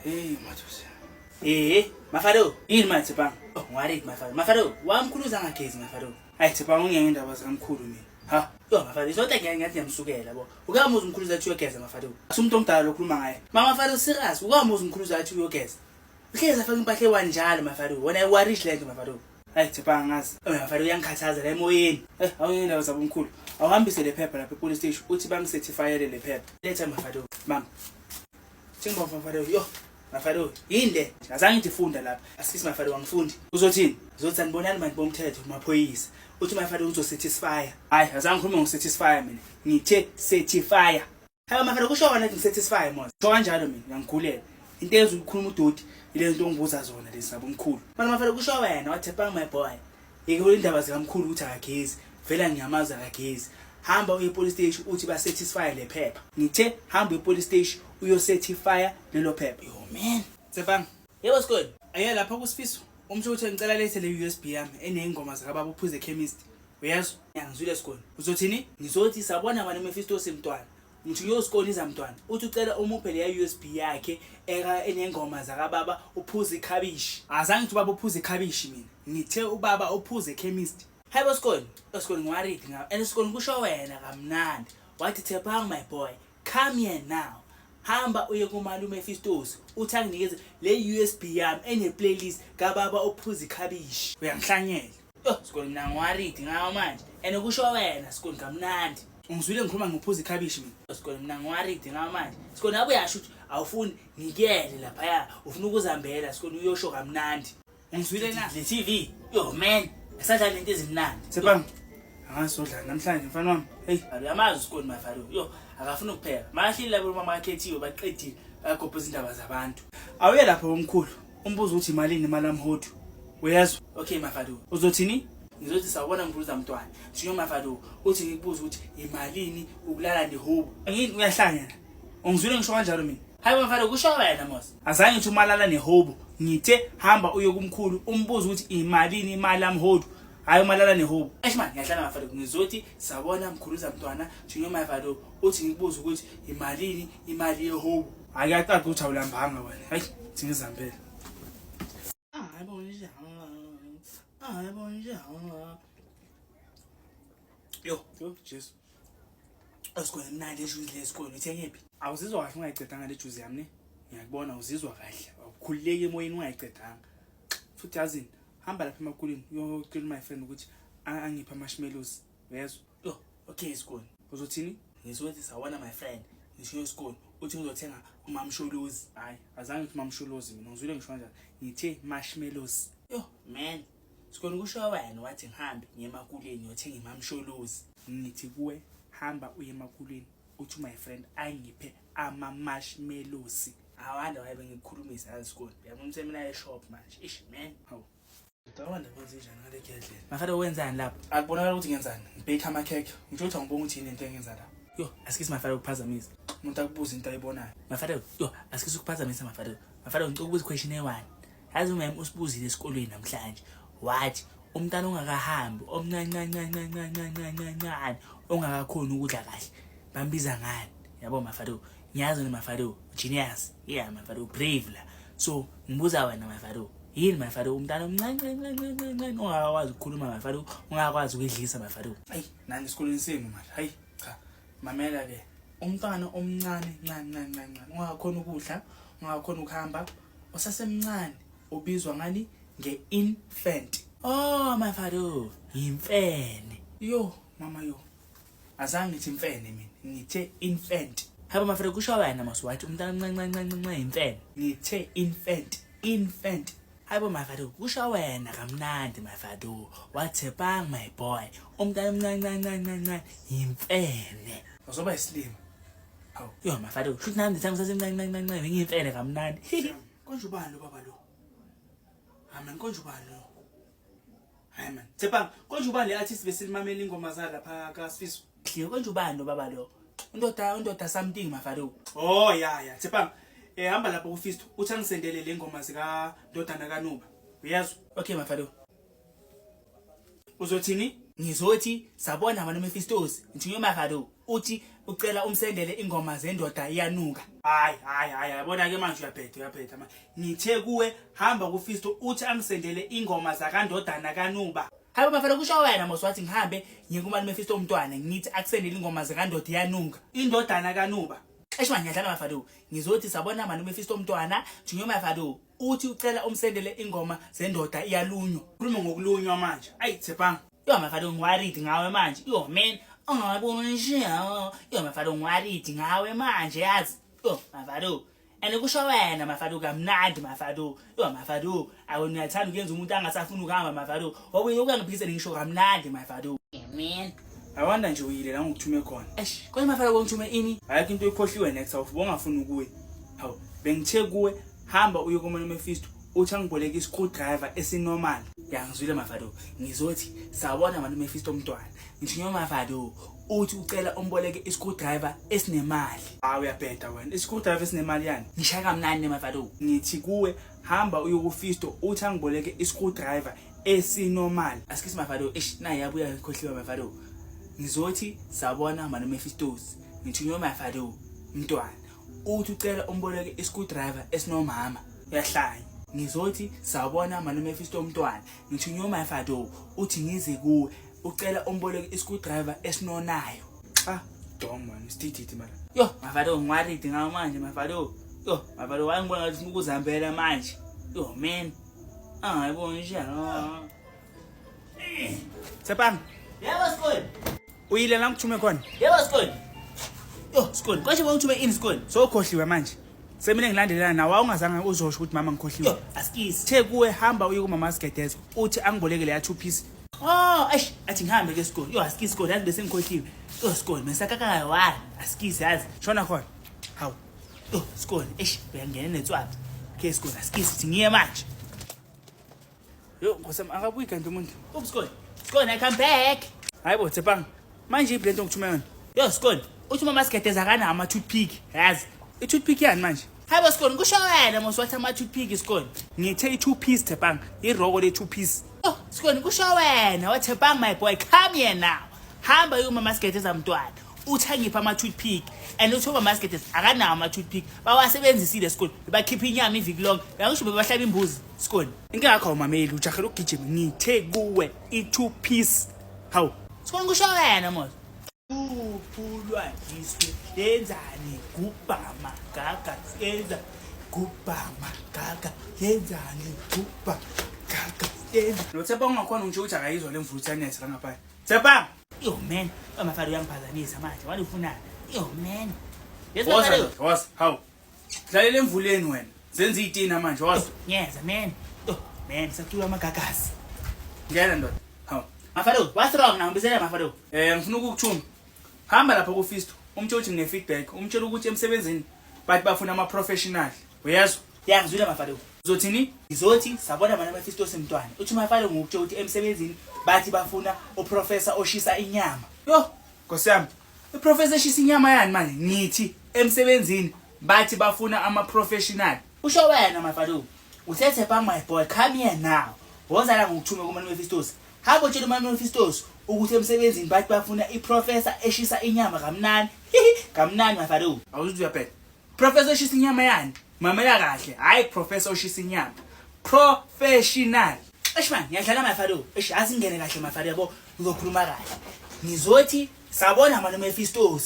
Hey Mathusi. Mafado, yini manje Thepang? Oh, ngwariti Mafado. Mafado, wamkhuluza ngagezi Mafado. Hayi Thepang ungiyeke indaba zikaMkhulu mina. Ha, yo Mafado, isonto ngiyathi ngiyamsukela yabo. Ukamuza umkhuluza athi uyogeza Mafado. Asumuntu omdala lokhuluma ngaye. Mafado serious, ukamuza umkhuluza athi uyogeza. Uhleza afaka impahla ewani njalo Mafado. Wona warish lento Mafado. Hayi Thepang ngazi. Mafado uyangikhathaza la emoyeni. Awuyeke indaba zabomkhulu. Awuhambise le phepha lapha epolice station uthi bangicertifyele le phepha. Letha Mafado. Mama. Thinga Mafado, yo. Mafado, yinde. Azange ngifunda lapha. Asisi Mafado wangifundi. Uzothini? Uzothi sanibonani manje bomthetho maphoyisa. Uthi Mafado uzosatisfy. Hayi, azange ngikhuluma ngosatisfy mina. Ngithe certify. Hayi Mafado kusho wona ukuthi ngisatisfy mos. Sho kanjalo mina ngiyangigulela. Into ezokhuluma udodi ile nto ongibuza zona lezi zabomkhulu. Mana Mafado kusho wena wathepanga my boy. Yeke indaba zikaMkhulu ukuthi akagezi. Vela ngiyamaza akagezi. Hamba uye police station uthi ba satisfy le phepha. Ngithe hamba police station uyo certify lelo phepha. Yo man. Thepang. Yebo Skolo. Aye lapha kusifiso. Umsho uthi ngicela lethe le USB yami eneyingoma zakababa uphuze chemist. Uyezwa? Ngizwile Skolo. Uzothini? Ngizothi sabona manje Mephisto semntwana. Ngithi uyosikoliza mntwana. Uthi ucela umuphe le USB yakhe enengoma zakababa uphuze ikhabishi. Azange uthi ubaba uphuze ikhabishi mina. Ngithe ubaba uphuze chemist. Hayibo Skolo. Skolo ngwariti ngawo. And Skolo kusho wena kamnandi. Wathi Thepang my boy. Come here now. Hamba uye kumalume Mephistos. Uthi anginikeze le USB yami ene playlist kababa ophuza ikhabishi. Uyangihlanyela. Yo Skolo mina ngwariti ngawo manje. And kusho wena Skolo kamnandi. Ungizwile ngikhuluma ngophuza ikhabishi mina. Skolo mina ngwariti ngawo manje. Skolo nabe uyasho ukuthi awufuni ngikele lapha ya. Ufuna ukuzambela Skolo uyosho kamnandi. Ungizwile na? Le TV. Yo man. Esadlala into ezimnandi. Thepang. Angasodla namhlanje mfana wami. Hey, uyamazi Skolo Mafado. Yo akafuna ukupheka. Mahlili labo mama akhethiwe baqedile agobhoza indaba zabantu. Awuye lapha bomkhulu. Umbuzo uthi imalini imali amhodu. Uyezwa? Okay Mafado. Uzothini? Ngizothi sawubona mkhuluza mntwana. Shinyo Mafado uthi ngikubuza ukuthi imalini ukulala nehubo. Yini uyahlanya? Ungizwile ngisho kanjalo mina. Hayi Mafado kusho wena mos. Azange ngithi umalala nehubo. Ngithe hamba uye kumkhulu umbuzo ukuthi imalini imali amhodu. Hayi umalala nehubo. Eshman ngiyahlala Mafado ngizothi sabona mkhuluza mntwana Shinyo Mafado uthi ngikubuza ukuthi imalini imali yehubo. Akacaca ukuthi awulambanga wena. Hayi, singizambele. Yo, Jesu. Asikole mnandi ejuice lesikole uthengephi? Awuzizwa kahle ungayicedanga le juice yami ne? Ngiyakubona uzizwa kahle. Awukhululeke emoyeni ungayicedanga. Futhi yazini, hamba lapha emakulini uyocela my friend ukuthi angipha marshmallows. Uyezwa? Yo, okay isikole. Uzothini? Ngizothi sawona my friend. Ngisho isikole uthi ngizothenga umamsholozi. Hayi, azange uthi mamsholozi mina. Ngizwile ngisho kanjani. Ngithe marshmallows. Yo, man. Sikole kusho wena wathi ngihambe ngiye emakuleni ngiyothenga imamsholozi. Ngithi kuwe hamba uye emakuleni uthi my friend angiphe ama marshmallows. Awanda wabe ngikukhulumisa isikole. Uyabona mina e-shop manje. Ish man. Hawu. Ngicabanga ukuthi njani ngale gedlela. Mafado wenzani lapha? Akubonakala ukuthi ngenzani. Ngibake ama cake. Ngisho ukuthi angibonga ukuthi yini into engenza lapha. Yo, asikisi Mafado ukuphazamisa. Umuntu akubuza into ayibonayo. Mafado, yo, asikisi ukuphazamisa Mafado. Mafado ngicela ukubuza question e1. Yazi umama usibuzile esikolweni namhlanje. Wathi umntana ongakahambi omncancancancancancancancan ongakakhona ukudla kahle bambiza ngani? Yabo Mafado. Ngiyazi Mafado, genius. Yeah Mafado, brave la. So, ngibuza wena Mafado. Yini Mafado umntana omncancancancancan ongakwazi ukukhuluma Mafado, ongakwazi ukudlisa Mafado. Hayi, nani esikoleni senu manje. Hayi, cha. Mamela ke. Umntwana omncane ncane ongakakhona ukudla, ongakakhona ukuhamba, osasemncane obizwa ngani nge-infant. Oh Mafado, imfene. Yo, mama yo. Azange ngithi imfene mina. Ngithe infant. Haba Mafado kusho wena maswathi umntana omncane imfene. Ngithe infant. Hayibo Mafado kusho wena kamnandi Mafado. Wathepang my boy. Umntana omncane imfene. Uzoba isilima. Hawu. Yo Mafado, shuthi nami ngisasemncane ngimfene kamnandi. Konje ubani lo baba lo? Amen konje ubani lo? Hayi man. Thepang, konje ubani le artist besilimamela ingoma za lapha kaSifiso? Hliyo konje ubani lo baba lo? Undoda something Mafado. Oh ya. Thepang, hamba lapha kuFisto. Uthi angisendele le ngoma zika Ndodana kaNuba. Uyezwa? Okay Mafado. Uzothini? Ngizothi sabona manje Mephistos. Ngithi Mafado uthi ucela umsendele ingoma zendoda iyanuka. Hayi yabona ke manje uyaphetha manje. Ngithe kuwe hamba kuFisto uthi angisendele ingoma zakandodana kaNuba. Hayi bafana kusho wena moswathi ngihambe ngiye kuMali Mephisto umntwana ngithi akusendele ingoma zakandoda iyanuka. Indodana kaNuba. Eshimanje ngiyadlala mafado. Ngizothi sabona Mali Mephisto umntwana, Junior mafado. Uthi ucela umsendele ingoma zendoda iyalunywa. Khuluma ngokulunywa manje. Ayi Tshepang. Yo mafado ngiwaridi ngawe manje. Yo man, ungabona nje. Yo mafado ngiwaridi ngawe manje yazi. Yo mafado. And kusho wena mafado kamnandi mafado. Yo mafado, awunathanda ukuyenza umuntu angasafuna ukuhamba mafado. Wabuye ukangiphikisela ngisho kamnandi mafado. Man. Awanda nje uyile la ngikuthume khona. Eish, kodwa mafado ngithume ini? Hayi into ikhohliwe next awubonga ufuna ukuwe. Hawu, bengithe kuwe hamba uye kuMali Mephisto uthi angiboleke i-screwdriver esinormal. Yangizwile mafado. Ngizothi sabona Mali Mephisto umntwana. Ngithinywa mafado uthi ucela umboleke i-screwdriver esinemali. Hawu uyabheda wena. I-screwdriver esinemali yani? Ngishaya kamnandi mafado. Ngithi kuwe hamba uye kuFisto uthi angiboleke i-screwdriver esinormal. Asikisi mafado. Eish, nayi yabuya ikhohliwe mafado. Ngizothi sabona Mali Mephistos. Ngithinywa mafado umntwana. Uthi ucela umboleke i-screwdriver esinomama. Uyahlanya. Ngizothi sabona Mali Mephisto umntwana. Ngithinywa mafado uthi ngize kuwe ucela umboleke i-screwdriver esinonayo. Dong man, sidididi mara. Yo, mafado ngiwaridi ngawe manje mafado. Yo, mafado wangibona ngathi ukuzihambela manje. Yo man. Ayibona nje. Tshepang. Yebo skole. Uyile la ngithume khona. Yebo skole. Yo, skole, kwathi bawuthume in skole. So ukhohliwe manje. Semine ngilandelana nawe awungazange uzosho ukuthi mama ngikhohliwe. Yo, asikisi. The kuwe hamba uye kuMama Sigedezwe uthi angiboleke le ya 2 piece. Eish, athi ngihambe ke skole. Yo, asikisi skole, yazi bese ngikhohliwe. Yo skole, mesakaka wa. Asikisi yazi. Shona khona. Hawu. Yo skole, eish, uyangena netswapi. Ke skole, asikisi thi ngiye manje. Yo, ngosama akabuyi kanti umuntu. Skole. Skole, I come back. Hayibo Tshepang. Manje iblento ngithume yona. Yo skole, uthi uMama Sigedezwe akana ama toothpick, yazi. I-toothpick yani manje? Hayibo skole, kusho wena moswathi ama toothpick skole. Ngithe i-2 piece Tshepang. Iroko le 2 piece. Oh, skole, kusho wena waThepang my boy, come here now. Hamba uMama Sigedezwe mntwana. Uthi angipha ama toothpick and uthi uMama Sigedezwe akanawo ama toothpick. Bawasebenzisile skole. Bakhipha inyama iviki lonke. Yakusho bebahlaba imbuzi skole. Inke yakho mameli ujahela ukugijima. Ngithe kuwe i-2 piece. Hawu. Skole, kusho wena mos. Uphulwa iswe yenzani kubhama gaga yenza kubhama gaga yenzani kubhama gaga yenza. Lo Tshepang ngakhona nje uthi akayizwa le mvuthanethe la ngapha. Tshepang. Yo man, amafaro uyangiphazamisa manje. Wani ufunani? Yo man. Was, hawu. Dlalela emvuleni wena. Zenza itina manje wazi. Yeza man. Yo man, sakuthula amagagasi. Ngiyala ndoda. Hawu. Mafaro, what's wrong now? Ngibizela mafaro. Ngifuna ukukuthuma. Hamba lapha kuFisto. Umtshela ukuthi ngine feedback. Umtshela ukuthi emsebenzini bathi bafuna ama professional. Uyezwa? Yangizwile mafaro. Uzothini? Ngizothi sabona Mali Mephisto semntwana. Uthi mafaro ngokutshela ukuthi emsebenzini bathi bafuna uprofessor oshisa inyama. Yo, Nkosiyami. Iprofessor oshisa inyama yani manje? Ngithi emsebenzini bathi bafuna ama professional. Usho wena mafaro. Uthethe Pang my boy, come here now. Woza la ngokuthume kuMali Mephisto. Habo tshela uMali Mephisto ukuthi emsebenzini bathi bafuna iprofessor eshisa inyama kamnani. Kamnani mafaro. Awuzuthi uyaphetha. Professor oshisa inyama yani? Mamela kahle. Hayi professor oshisa inyama. Professional. Eshman, ngiyadlala mafaro. Asingene kahle mafaro yabo, ngizokhuluma kahle. Ngizothi sabona Mali Mephisto.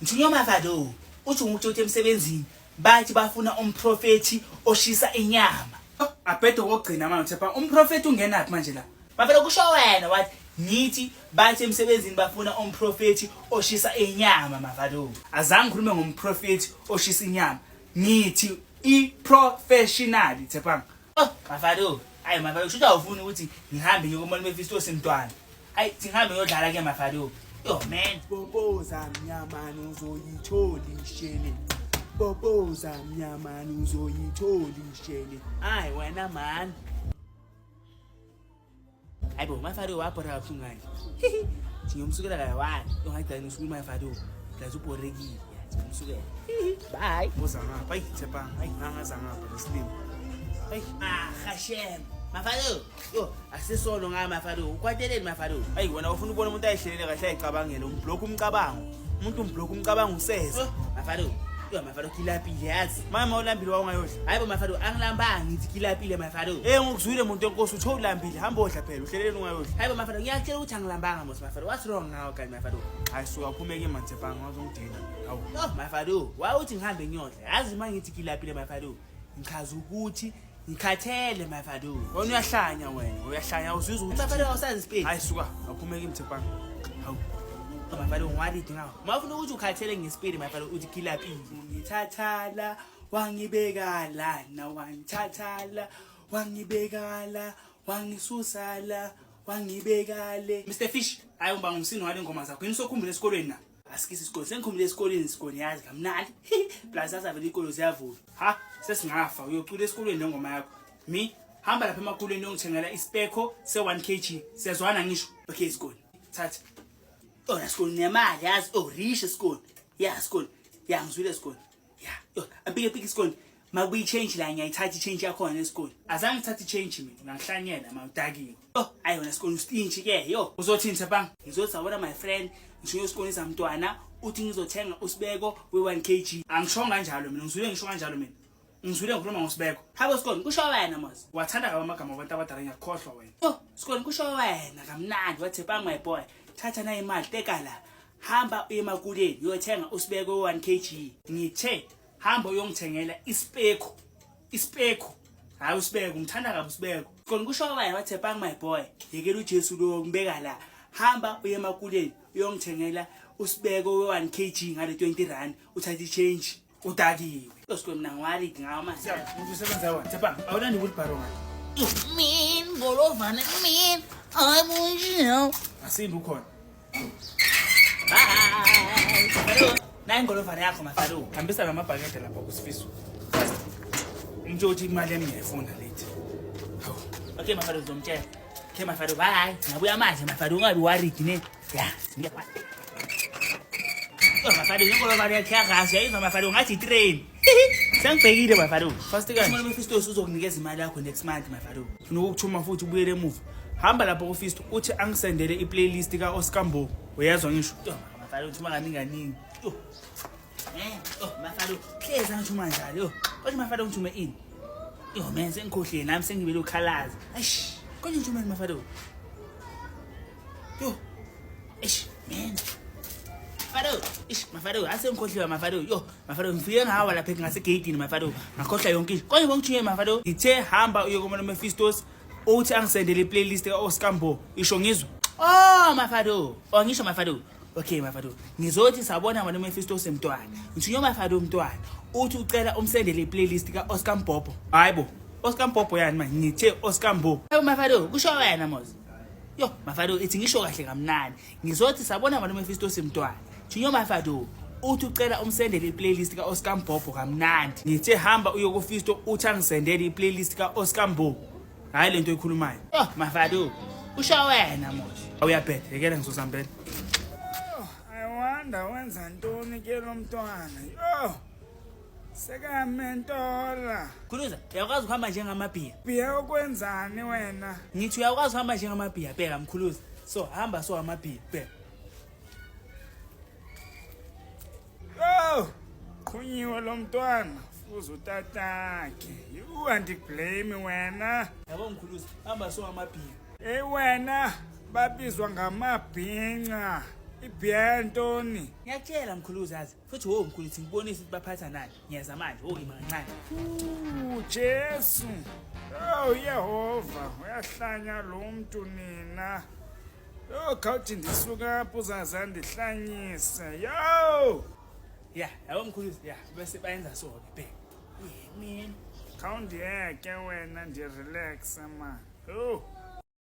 Ngithunywa mafaro. Uthi ukuthi emsebenzini bathi bafuna umprofeti oshisa inyama. Abhedo kokugcina manje Tshepang. Umprofeti ungenaphi manje la? Mafaro kusho wena wathi ngithi bathi emsebenzini bafuna umprofeti oshisa inyama mafaro. Azange ngikhulume ngomprofeti oshisa inyama. Ngithi i-professional Tshepang. Mafaro, hayi mafaro kusho awufuni ukuthi ngihambe ngiye kuMali Mephisto semntwana. Hayi singihambe ngiyodlala ke mafaro. Yo man, boboza mnyamani uzoyithola ishele. Boboza mnyamani uzoyithola ishele. Hayi wena man. Hayibo mafaro wapora kakhungani. Ngiyomsukela kaye wani. Ungagcina usukhuluma mafaro. Lazo uborekile. Ngiyomsukela. Bye. Boza ngapha. Hayi Tshepang. Hayi nangaza ngapha lesilimo. Hayi Hashem. Mafaro. Yo, asisolo ngama mafaro. Ukwateleni mafaro. Hayi wena ufuna ukubona umuntu ayihlelele kahle ayicabangele lokhu umcabango. umuntu umblock umcabanga useza mafado yo mafado kilapile yazi mama ulambile wawungayodla hayibo mafado angilambanga ngithi kilapile mafado ngikuzwile umuntu enkosi utho ulambile hamba odla phela uhleleni ungayodla hayibo mafado ngiyakutshela ukuthi angilambanga mos mafado what's wrong ngawo kanti mafado hayi suka uphumeke manje banga wazongidina hawu mafado wawuthi ngihambe ngiyodla yazi mangithi kilapile mafado ngichaza ukuthi ngikhathele mafado wena uyahlanya uzizwa ukuthi mafado awusazi speed hayi suka uphumeke mthepanga hawu mafado ngwalidi ngawo mafuna ukuthi ukhathele ngespeed mafado uthi kilapile ngithathala wangibekala na wangithathala wangibekala wangisusala wangibekale Mr Fish hayi uba ngumsini wale ngoma zakho inisokhumbula esikolweni na asikisi isikole sengikhumbula esikoleni sikoni yazi kamnandi plus asavele ikolo ziyavula ha sesingafa uyocula esikolweni nengoma yakho mi hamba lapha emakuleni yongithengela ispeko se1 kg siyazwana ngisho okay isikole thatha ona sikole nemali yazi rich isikole ya sikole ya ngizwile isikole ya yo abike isikole makuyi change la ngiyayithatha change yakho nesikole azange ngithathe change mina ngihlanyela mawudakiwe ayi wena sikole ustinchi ke yo uzothini sepanga ngizothi awona my friend ngisho isikole samntwana uthi ngizothenga usibeko we1 kg angishonga kanjalo mina ngizwile ngisho kanjalo mina ngizwile ngikhuluma ngosibeko habo sikole kusho wena mos wathanda kabi amagama abantu abadala ngiyakhohlwa wena sikole kusho wena kamnandi wathepanga my boy thatha na imali tekala hamba uye emakuleni uyothenga usibeko we1 kg ngithe hamba uyongithengela ispeko hayi usibeko ngithanda kabi usibeko sikole kusho wena wathepanga my boy yekela uJesu lo ngibeka la hamba uye emakuleni uyongithengela usibeko we1 kg ngale 20 rand uthatha ichange udakiwe sikole mina ngwali ngawo manje usebenza wena thepanga awulandi wheelbarrow ngathi min ngolovana min ayibunjio asindi ukhona bye nayi ngolovana yakho mafaro hambisa lamabhakede lapha kusifiso umuntu othi imali yami ngiyayifuna lethi hawu okay mafaro uzomtshela okay mafaro bye ngabuya manje mafaro ungabi worried ne ya ngiyakwa mafaro ngolovana yakhe akazi yayizwa mafaro ngathi train sengibhekile mafaro fast kanje uma uMfisto uzokunikeza imali yakho next month mafaro ufuna ukuthuma futhi ubuyele emuva hamba lapha kuFisto uthi angisendele iplaylist ka Oscar Mbo uyazwa ngisho mafaro uthuma kaningi mafaro hleza ngithuma njalo kodwa mafaro ngithume ini man sengikhohlile nami sengibele ukhalaza eish konje ngithume mafaro man mafaro asengikhohliwe mafaro mafaro ngifike ngawa lapha ngase gateini mafaro ngakhohlwa yonke into konje ngithume mafaro ngithe hamba uye kuma Mephistos uthi angisendele iplaylist ka Oscar Mbo isho ngizwe mafaro ngisho mafaro okay mafaro ngizothi sabona wena Mephistos emntwana ngithunywa mafaro umntwana uthi ucela umsendele iplaylist ka Oscar Mbobo hayibo Oscar Mbobo yani manje ngithe Oscar Mbo mafaro kusho wena mozi mafaro ithi ngisho kahle kamnandi ngizothi sabona wena Mephistos emntwana ngithunywa mafaro uthi ucela umsendele iplaylist ka Oscar Mbobo kamnandi ngithe hamba uye kuFisto uthi angisendele iplaylist ka Oscar Mbo hayi lento ekhulumayo mafaro kusho wena mozi awuyabhethe yekela ngizozambela wanda wenza ntoni ke lo mntwana sekamentola khuluza uyakwazi ukuhamba njengamabhiya bhiya ukwenzani wena ngithi uyakwazi ukuhamba njengamabhiya bheka mkhuluza so hamba so amabhiya bheka qhunyiwe lo mntwana fuza utatakhe you andiblame wena yabo mkhuluza hamba so amabhiya wena babizwa ngamabhinca ibhiya ntoni ngiyatshela mkhuluzazi futhi mkhuluzi ngibonisa ukuthi baphatha nani ngiyaza manje ima kancane Jesu Yehova uyahlanya lo muntu nina khawuthi ndisuka apho uzazandihlanyise yabo mkhuluzi bese bayenza so ke bheka khawundiyeke wena ndirelax man